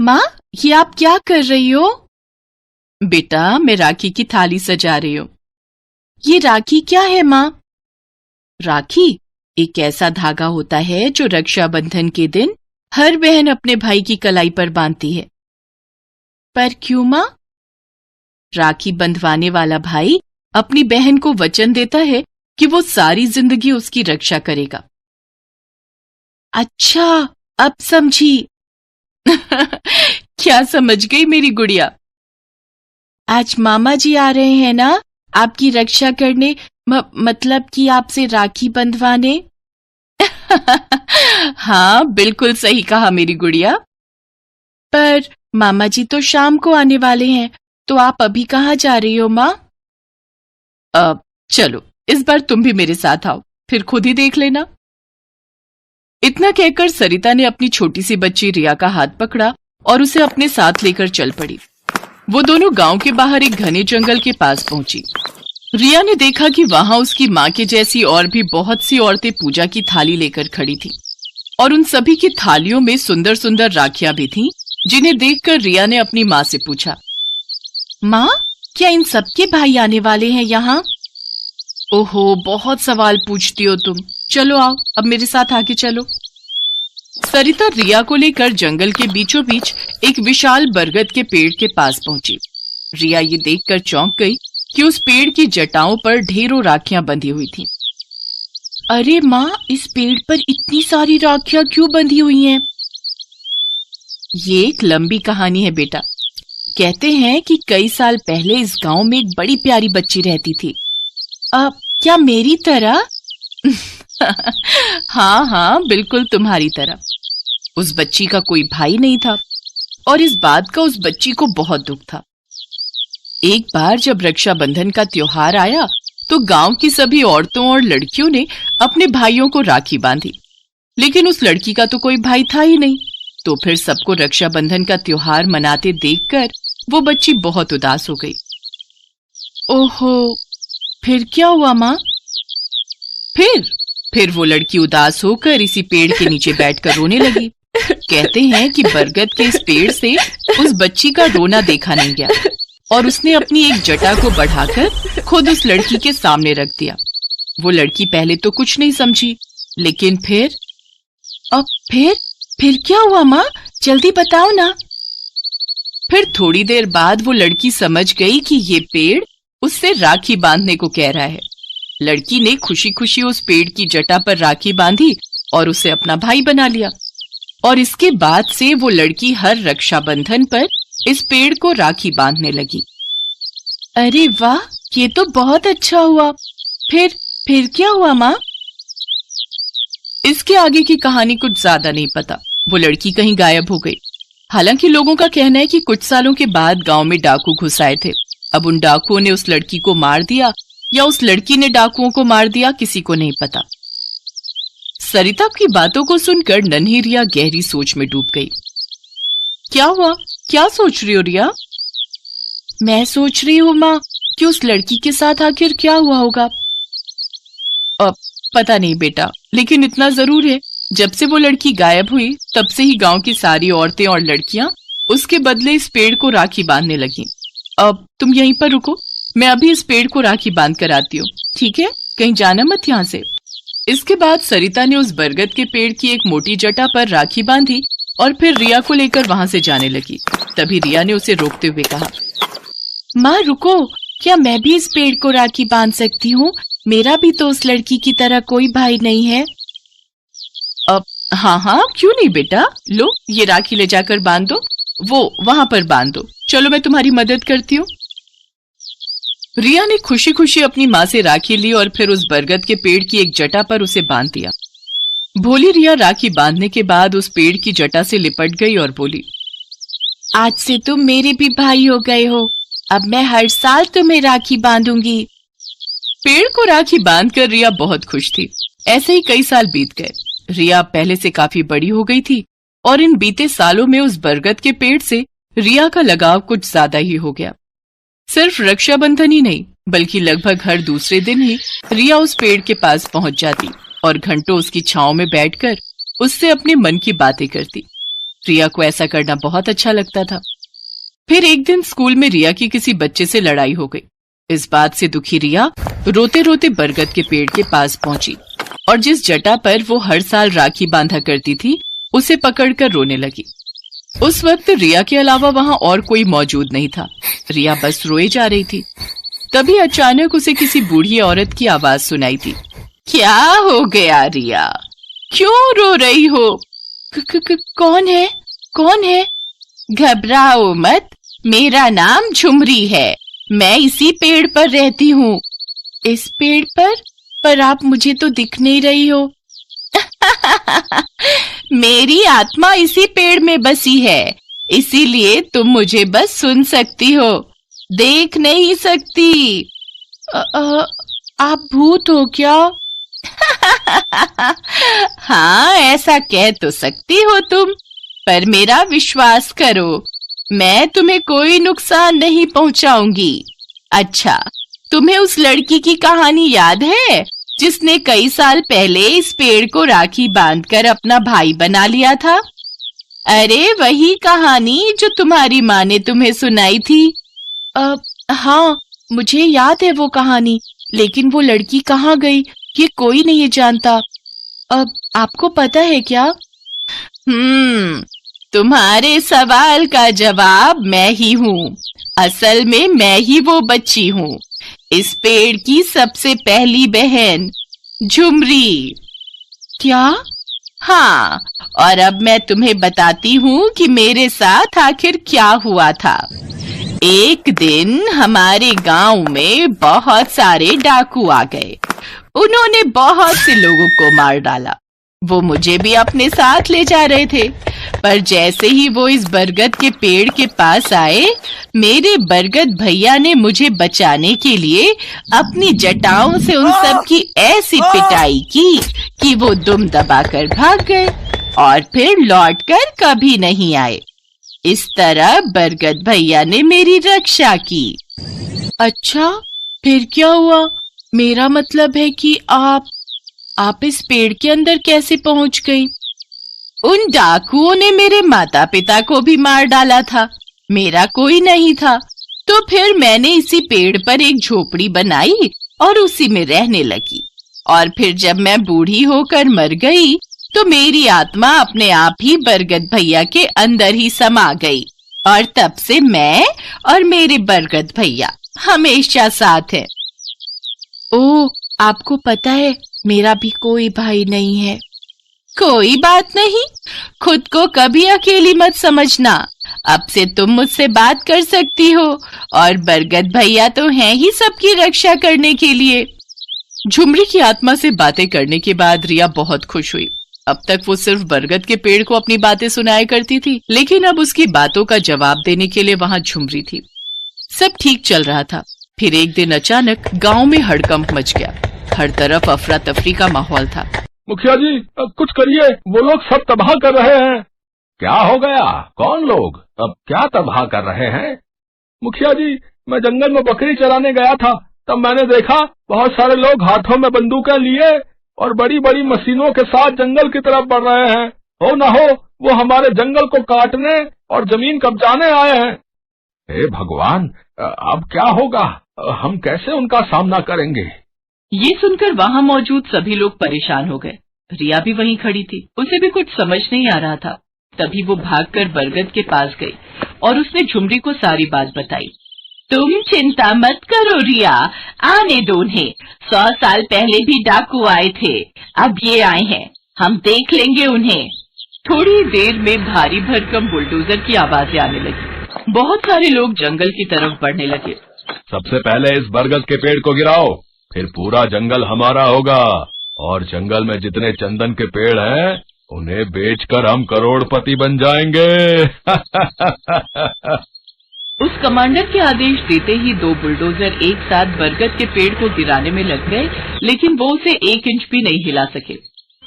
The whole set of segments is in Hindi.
माँ, ये आप क्या कर रही हो? बेटा, मैं राखी की थाली सजा रही हूँ। ये राखी क्या है माँ? राखी एक ऐसा धागा होता है जो रक्षाबंधन के दिन हर बहन अपने भाई की कलाई पर बांधती है। पर क्यों माँ? राखी बंधवाने वाला भाई अपनी बहन को वचन देता है कि वो सारी जिंदगी उसकी रक्षा करेगा। अच्छा, अब समझी। क्या समझ गई मेरी गुड़िया? आज मामा जी आ रहे हैं ना, आपकी रक्षा करने, मतलब कि आपसे राखी बंधवाने। हाँ, बिल्कुल सही कहा मेरी गुड़िया। पर मामा जी तो शाम को आने वाले हैं, तो आप अभी कहाँ जा रही हो माँ? अब चलो, इस बार तुम भी मेरे साथ आओ, फिर खुद ही देख लेना। इतना कहकर सरिता ने अपनी छोटी सी बच्ची रिया का हाथ पकड़ा और उसे अपने साथ लेकर चल पड़ी। वो दोनों गांव के बाहर एक घने जंगल के पास पहुंची। रिया ने देखा कि वहां उसकी माँ के जैसी और भी बहुत सी औरतें पूजा की थाली लेकर खड़ी थीं, और उन सभी की थालियों में सुंदर सुंदर राखियां भी थीं, जिन्हें देखकर रिया ने अपनी माँ से पूछा, माँ, क्या इन सबके भाई आने वाले हैं यहाँ? ओहो, बहुत सवाल पूछती हो तुम। चलो आओ, अब मेरे साथ आगे चलो। सरिता रिया को लेकर जंगल के बीचों बीच एक विशाल बरगद के पेड़ के पास पहुंची। रिया ये देखकर चौंक गई कि उस पेड़ की जटाओं पर ढेरों राखियां बंधी हुई थीं। अरे माँ, इस पेड़ पर इतनी सारी राखियां क्यों बंधी हुई हैं? ये एक लंबी कहानी है बेटा। कहते हैं कि कई साल पहले इस गांव में एक बड़ी प्यारी बच्ची रहती थी। क्या मेरी तरह? हाँ हाँ, बिल्कुल तुम्हारी तरह। उस बच्ची का कोई भाई नहीं था, और इस बात का उस बच्ची को बहुत दुख था। एक बार जब रक्षाबंधन का त्योहार आया, तो गांव की सभी औरतों और लड़कियों ने अपने भाइयों को राखी बांधी, लेकिन उस लड़की का तो कोई भाई था ही नहीं। तो फिर सबको रक्षाबंधन का त्योहार मनाते देखकर वो बच्ची बहुत उदास हो गई। ओहो, फिर क्या हुआ माँ? फिर वो लड़की उदास होकर इसी पेड़ के नीचे बैठकर रोने लगी। कहते हैं कि बरगद के इस पेड़ से उस बच्ची का रोना देखा नहीं गया, और उसने अपनी एक जटा को बढ़ाकर खुद उस लड़की के सामने रख दिया। वो लड़की पहले तो कुछ नहीं समझी, लेकिन फिर क्या हुआ माँ? जल्दी बताओ ना। फिर थोड़ी देर बाद वो लड़की समझ गई कि ये पेड़ उससे राखी बांधने को कह रहा है। लड़की ने खुशी खुशी उस पेड़ की जटा पर राखी बांधी और उसे अपना भाई बना लिया, और इसके बाद से वो लड़की हर रक्षाबंधन पर इस पेड़ को राखी बांधने लगी। अरे वाह, ये तो बहुत अच्छा हुआ। फिर क्या हुआ माँ? इसके आगे की कहानी कुछ ज्यादा नहीं पता। वो लड़की कहीं गायब हो गई। हालांकि लोगों का कहना है कि कुछ सालों के बाद गांव में डाकू घुस आए थे। अब उन डाकुओं ने उस लड़की को मार दिया या उस लड़की ने डाकुओं को मार दिया, किसी को नहीं पता। सरिता की बातों को सुनकर नन्ही रिया गहरी सोच में डूब गई। क्या हुआ? क्या सोच रही हो रिया? मैं सोच रही हूँ माँ कि उस लड़की के साथ आखिर क्या हुआ होगा। अब पता नहीं बेटा, लेकिन इतना जरूर है, जब से वो लड़की गायब हुई तब से ही गांव की सारी औरतें और लड़कियां उसके बदले इस पेड़ को राखी बांधने लगी। अब तुम यहीं पर रुको, मैं अभी इस पेड़ को राखी बांध कर आती हूँ, ठीक है? कहीं जाना मत यहाँ से। इसके बाद सरिता ने उस बरगद के पेड़ की एक मोटी जटा पर राखी बांधी और फिर रिया को लेकर वहां से जाने लगी। तभी रिया ने उसे रोकते हुए कहा, माँ रुको, क्या मैं भी इस पेड़ को राखी बांध सकती हूँ? मेरा भी तो उस लड़की की तरह कोई भाई नहीं है। अब हाँ, क्यों नहीं बेटा, लो ये राखी ले जाकर बांध दो, वो वहां पर बांध दो। चलो मैं तुम्हारी मदद करती हूँ। रिया ने खुशी खुशी अपनी माँ से राखी ली और फिर उस बरगद के पेड़ की एक जटा पर उसे बांध दिया। भोली रिया राखी बांधने के बाद उस पेड़ की जटा से लिपट गई और बोली, आज से तुम मेरे भी भाई हो गए हो। अब मैं हर साल तुम्हें राखी बांधूंगी। पेड़ को राखी बांधकर रिया बहुत खुश थी। ऐसे ही कई साल बीत गए। रिया पहले से काफी बड़ी हो गई थी, और इन बीते सालों में उस बरगद के पेड़ से रिया का लगाव कुछ ज्यादा ही हो गया। सिर्फ रक्षाबंधन ही नहीं, बल्कि लगभग हर दूसरे दिन ही रिया उस पेड़ के पास पहुंच जाती और घंटों उसकी छांव में बैठकर उससे अपने मन की बातें करती। रिया को ऐसा करना बहुत अच्छा लगता था। फिर एक दिन स्कूल में रिया की किसी बच्चे से लड़ाई हो गई। इस बात से दुखी रिया रोते रोते बरगद के पेड़ के पास पहुंची और जिस जटा पर वो हर साल राखी बांधा करती थी उसे पकड़कर रोने लगी। उस वक्त रिया के अलावा वहां और कोई मौजूद नहीं था। रिया बस रोए जा रही थी। तभी अचानक उसे किसी बूढ़ी औरत की आवाज सुनाई दी। क्या हो गया रिया, क्यों रो रही हो? कौन है? कौन है? घबराओ मत, मेरा नाम झुमरी है। मैं इसी पेड़ पर रहती हूँ। इस पेड़ पर आप मुझे तो दिख नहीं रही हो। मेरी आत्मा इसी पेड़ में बसी है, इसीलिए तुम मुझे बस सुन सकती हो, देख नहीं सकती। आप भूत हो क्या? हाँ, ऐसा कह तो सकती हो तुम, पर मेरा विश्वास करो, मैं तुम्हें कोई नुकसान नहीं पहुंचाऊंगी। अच्छा, तुम्हें उस लड़की की कहानी याद है जिसने कई साल पहले इस पेड़ को राखी बांधकर अपना भाई बना लिया था? अरे वही कहानी जो तुम्हारी माँ ने तुम्हें सुनाई थी। हाँ, मुझे याद है वो कहानी, लेकिन वो लड़की कहाँ गई ये कोई नहीं जानता। अब आपको पता है क्या? तुम्हारे सवाल का जवाब मैं ही हूँ। असल में मैं ही वो बच्ची हूँ, इस पेड़ की सबसे पहली बहन झुमरी। क्या? हाँ, और अब मैं तुम्हें बताती हूँ कि मेरे साथ आखिर क्या हुआ था। एक दिन हमारे गांव में बहुत सारे डाकू आ गए। उन्होंने बहुत से लोगों को मार डाला। वो मुझे भी अपने साथ ले जा रहे थे, पर जैसे ही वो इस बरगद के पेड़ के पास आए, मेरे बरगद भैया ने मुझे बचाने के लिए अपनी जटाओं से उन सब की ऐसी पिटाई की कि वो दुम दबाकर भाग गए और फिर लौटकर कभी नहीं आए। इस तरह बरगद भैया ने मेरी रक्षा की। अच्छा, फिर क्या हुआ? मेरा मतलब है कि आप इस पेड़ के अंदर कैसे पहुंच गई? उन डाकुओं ने मेरे माता पिता को भी मार डाला था, मेरा कोई नहीं था। तो फिर मैंने इसी पेड़ पर एक झोपड़ी बनाई और उसी में रहने लगी। और फिर जब मैं बूढ़ी होकर मर गई तो मेरी आत्मा अपने आप ही बरगद भैया के अंदर ही समा गई, और तब से मैं और मेरे बरगद भैया हमेशा साथ है। ओह, आपको पता है मेरा भी कोई भाई नहीं है। कोई बात नहीं, खुद को कभी अकेली मत समझना। अब से तुम मुझसे बात कर सकती हो, और बरगद भैया तो हैं ही सबकी रक्षा करने के लिए। झुमरी की आत्मा से बातें करने के बाद रिया बहुत खुश हुई। अब तक वो सिर्फ बरगद के पेड़ को अपनी बातें सुनाया करती थी, लेकिन अब उसकी बातों का जवाब देने के लिए वहां झुमरी थी। सब ठीक चल रहा था। फिर एक दिन अचानक गांव में हड़कंप मच गया। हर तरफ अफरा तफरी का माहौल था। मुखिया जी, कुछ करिए, वो लोग सब तबाह कर रहे हैं। क्या हो गया? कौन लोग? अब क्या तबाह कर रहे हैं? मुखिया जी, मैं जंगल में बकरी चराने गया था, तब मैंने देखा बहुत सारे लोग हाथों में बंदूकें लिए और बड़ी बड़ी मशीनों के साथ जंगल की तरफ बढ़ रहे हैं। हो न हो वो हमारे जंगल को काटने और जमीन कब्जाने आए हैं। हे भगवान, अब क्या होगा? हम कैसे उनका सामना करेंगे? ये सुनकर वहां मौजूद सभी लोग परेशान हो गए। रिया भी वहीं खड़ी थी, उसे भी कुछ समझ नहीं आ रहा था। तभी वो भागकर बरगद के पास गई और उसने झुमरी को सारी बात बताई। तुम चिंता मत करो रिया, आने दो उन्हें। 100 साल पहले भी डाकू आए थे, अब ये आए हैं, हम देख लेंगे उन्हें। थोड़ी देर में भारी भरकम बुलडोजर की आवाजें आने लगी। बहुत सारे लोग जंगल की तरफ बढ़ने लगे। सबसे पहले इस बरगद के पेड़ को गिराओ, फिर पूरा जंगल हमारा होगा, और जंगल में जितने चंदन के पेड़ हैं उन्हें बेचकर हम करोड़पति बन जाएंगे। उस कमांडर के आदेश देते ही 2 बुलडोजर एक साथ बरगद के पेड़ को गिराने में लग गए, लेकिन वो उसे 1 इंच भी नहीं हिला सके।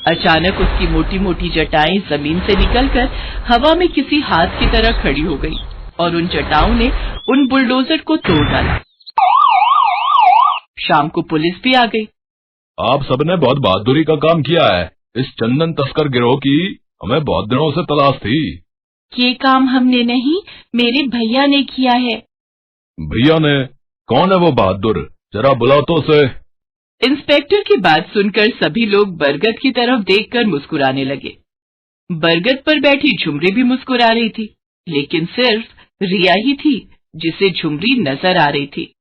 अचानक उसकी मोटी मोटी जटाएं जमीन से निकलकर हवा में किसी हाथ की तरह खड़ी हो गई और उन जटाओं ने उन बुलडोजर को तोड़ डाला। शाम को पुलिस भी आ गई। आप सबने बहुत बहादुरी का काम किया है। इस चंदन तस्कर गिरोह की हमें बहुत दिनों से तलाश थी। ये काम हमने नहीं, मेरे भैया ने किया है। भैया ने? कौन है वो बहादुर? जरा बुलाओ तो उसे। इंस्पेक्टर की बात सुनकर सभी लोग बरगद की तरफ देखकर मुस्कुराने लगे। बरगद पर बैठी झुमरी भी मुस्कुरा रही थी, लेकिन सिर्फ रिया ही थी जिसे झुमरी नजर आ रही थी।